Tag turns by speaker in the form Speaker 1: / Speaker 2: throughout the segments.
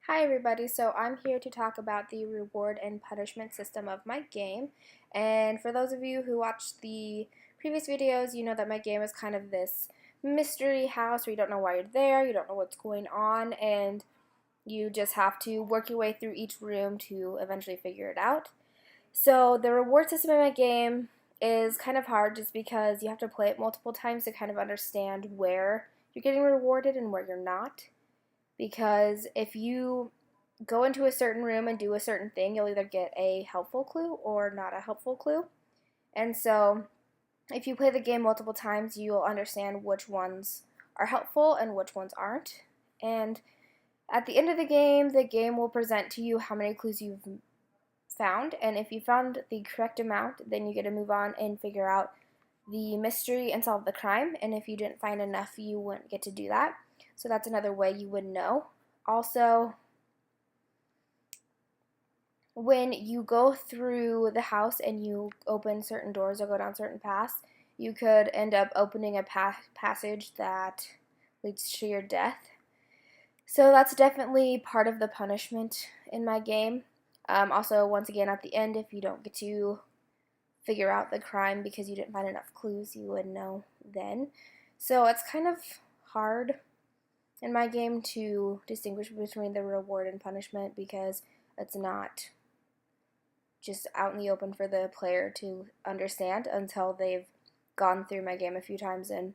Speaker 1: Hi everybody, so I'm here to talk about the reward and punishment system of my game. And for those of you who watched the previous videos, you know that my game is kind of this mystery house where you don't know why you're there, you don't know what's going on, and you just have to work your way through each room to eventually figure it out. So the reward system in my game is kind of hard just because you have to play it multiple times to kind of understand where you're getting rewarded and where you're not, because if you go into a certain room and do a certain thing, you'll either get a helpful clue or not a helpful clue. And so, if you play the game multiple times, you'll understand which ones are helpful and which ones aren't. And at the end of the game will present to you how many clues you've found. And if you found the correct amount, then you get to move on and figure out the mystery and solve the crime. And if you didn't find enough, you wouldn't get to do that. So that's another way you would know. Also, when you go through the house and you open certain doors or go down certain paths, you could end up opening a passage that leads to your death. So that's definitely part of the punishment in my game. Also, once again, at the end, if you don't get to figure out the crime because you didn't find enough clues, you would know then. So it's kind of hard in my game to distinguish between the reward and punishment because it's not just out in the open for the player to understand until they've gone through my game a few times and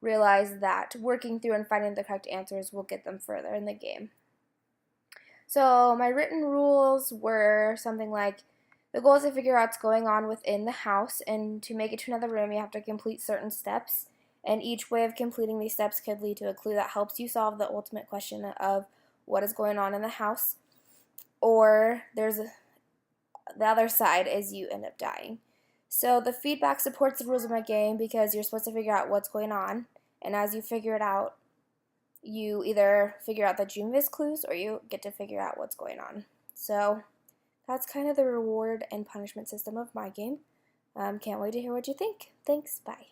Speaker 1: realize that working through and finding the correct answers will get them further in the game. So my written rules were something like, the goal is to figure out what's going on within the house, and to make it to another room you have to complete certain steps, and each way of completing these steps could lead to a clue that helps you solve the ultimate question of what is going on in the house, or the other side is you end up dying. So the feedback supports the rules of my game because you're supposed to figure out what's going on, and as you figure it out, you either figure out the you miss clues or you get to figure out what's going on. So that's kind of the reward and punishment system of my game. Can't wait to hear what you think. Thanks, bye.